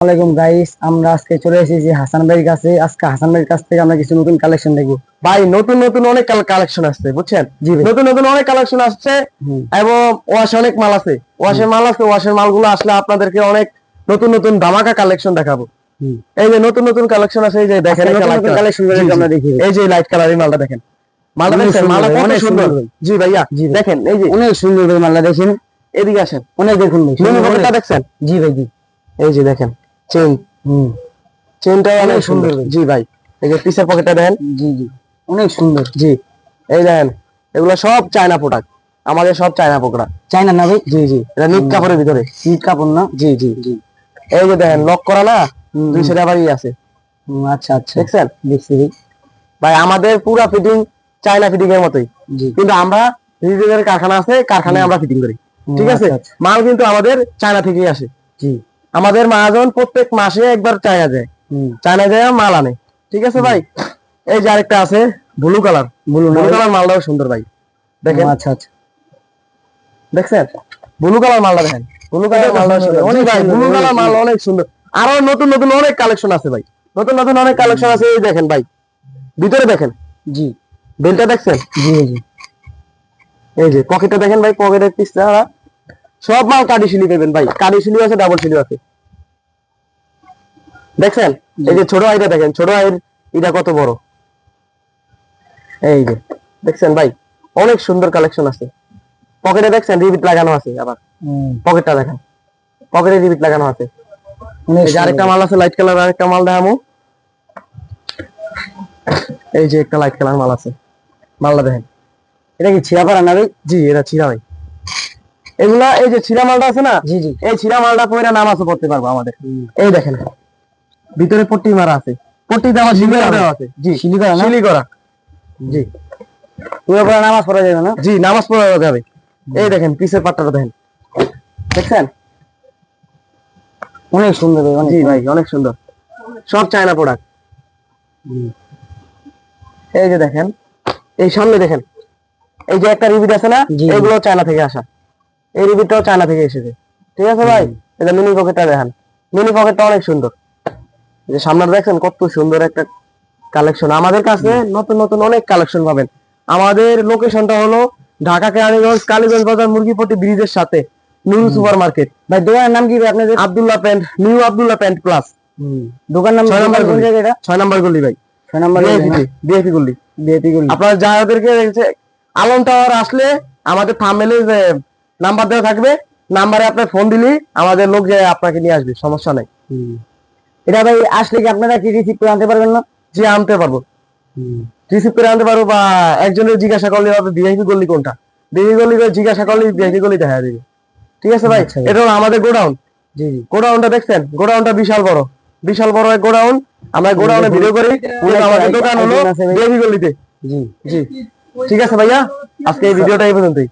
আসসালামাইকুম গাইস, আমরা আজকে চলে এসেছি হাসান ভাইয়ের কাছে। আজকে হাসান ভাইয়ের কাছ থেকে আমরা কিছু নতুন কালেকশন দেখবো। ভাই নতুন নতুন অনেক কালেকশন আসছে, বুঝছেন? জি ভাই। নতুন নতুন অনেক কালেকশন আসছে এবং ওয়াশে অনেক মাল আছে, ওয়াশের মালগুলো আসলে আপনাদেরকে অনেক নতুন নতুন ধামাকা কালেকশন দেখাবো। এই যে নতুন নতুন কালেকশন আছে, এই যে দেখেন কালেকশন আমরা দেখি। এই যে লাইট কালারের মালটা দেখেন, মালটা দেখেন, মালটা অনেক সুন্দর। জি ভাইয়া দেখেন, এই যে অনেক সুন্দর ভাই মালটা দেখেন। এদিকে আসেন, অনেক দেখুন ভাই, মিনি পকেটটা দেখছেন? জি ভাই জি। এই যে দেখেন চেইন, চেইনটা অনেক সুন্দর। জি ভাই, এই যে পিসের পকেটটা দেন। জি জি অনেক সুন্দর। জি এই দেখেন, এগুলো সব চায়না প্রোডাক্ট, আমাদের সব চায়না প্রোডাক্ট। চায়না না ভাই? জি জি, এটা নিট কাপড়ের ভিতরে। নিট কাপড় না? জি জি জি। এই যে দেখেন লক করা না, দুই সাইডে আবার আছে। আচ্ছা আচ্ছা, দেখছেন? দেখছি ভাই আমাদের পুরো ফিটিং চায়না ফিটিং এর মতোই, কিন্তু আমরা নিজেদের কারখানা আছে, কারখানায় আমরা ফিটিং করি। ঠিক আছে? মাল কিন্তু আমাদের চায়না থেকেই আসে। জি, আমাদের মহাজন প্রত্যেক মাসে একবার চায়না যায়, চায়না যায় মাল আনে। ঠিক আছে ভাই? এই যে আরেকটা আছে ব্লু কালার, ব্লু কালার মালটাও সুন্দর ভাই, দেখেন। আচ্ছা আচ্ছা, দেখছেন ব্লু কালার মালটা? দেখেন ব্লু কালার মালটা অনেক, ভাই ব্লু কালার মাল অনেক সুন্দর। আরো নতুন নতুন অনেক কালেকশন আছে ভাই, নতুন নতুন অনেক কালেকশন আছে। এই দেখেন ভাই, ভিতরে দেখেন। জি, বেলটা দেখছেন? জি জি। এই যে পকেটটা দেখেন ভাই, পকেটের পিসটা সব মাল কাঠি শিলি পাবেন ভাই, কাঠি শিলি আছে, ডাবল শিলি আছে। দেখছেন? এই যে ছোট আইটা দেখেন, ছোট আইর এটা কত বড়। এই যে দেখছেন ভাই, অনেক সুন্দর কালেকশন আছে। পকেটে দেখছেন রিবিট লাগানো আছে, আবার পকেটটা দেখেন, পকেটে রিবিট লাগানো আছে। এই যে আরেকটা মাল আছে লাইট কালার, আরেকটা মাল দেখামু। এই যে একটা লাইট কালার মাল আছে, মালটা দেখেন। এটা কি ছিঁড়া পারা না ভাই? জি এটা ছিঁড়া ভাই। এগুলা এই যে ছিঁড়া মালটা আছে না, জি জি, এই ছিঁড়া মালটা পয়রা নামাজও পড়তে পারবো আমাদের। এই দেখেন ভিতরে পট্টি মারা আছে, পট্টি দেওয়া দেওয়া আছে। জি শিলি করা না? শিলি করা। জি পুরো পড়া নামাজ পড়া যাবে না? জি নামাজ পড়া যাবে। এই দেখেন পিসের পাট্টাটা দেখেন, দেখছেন? অনেক সুন্দর ভাই, অনেক। জি ভাই অনেক সুন্দর, সব চায়না প্রোডাক্ট। এই যে দেখেন, এই সামনে দেখেন, এই যে একটা রিবিট আছে না, এগুলো চায়না থেকে আসা। এই রিবিটটাও চায়না থেকে এসেছে। ঠিক আছে ভাই? এটা মিনি পকেটটা দেখেন, মিনি পকেটটা অনেক সুন্দর। যে সামনে দেখছেন কত সুন্দর একটা কালেকশন। আমাদের কাছে নতুন নতুন অনেক কালেকশন পাবেন। আমাদের লোকেশনটা হলো ঢাকা কেরানীগঞ্জ কালীগঞ্জ বাজার মুরগিপট্টি ব্রিজের সাথে নুরু সুপার মার্কেট। ভাই দোকানের নাম কি ভাই আপনাদের? Abdullah pant, new Abdullah pant plus. দোকান নাম 6 নম্বর কোন গলি, জায়গা এটা? 6 নম্বর গলি ভাই, 6 নম্বর বিআইপি গলি। বিআইপি গলি। আপনারা যাদেরকে আলম টাওয়ার আসলে আমাদের থাম্বনেলে যে নাম্বার দেওয়া থাকবে, নাম্বারে আপনি ফোন দিলেই আমাদের লোক যে আপনাকে নিয়ে আসবে, সমস্যা নাই। এটা ভাই আসলে কি আপনারা কি রিসিভ করে আনতে পারবেন না? জি আনতে পারবো, রিসিভ করে আনতে পারবো, বা একজনের জিজ্ঞাসা করলে হবে বিআইপি গলি কোনটা, বিআইপি গলি জিজ্ঞাসা করলে বিআইপি গলি দেখা দিবে। ঠিক আছে ভাই? এটা হলো আমাদের গোডাউন। জি জি, গোডাউনটা দেখছেন? গোডাউনটা বিশাল বড়, বিশাল বড় এক গোডাউন। আমরা গোডাউনে ভিডিও করি। আমাদের দোকান হলো বিআইপি গলিতে। জি জি ঠিক আছে ভাইয়া, আজকে এই ভিডিওটা এই পর্যন্তই।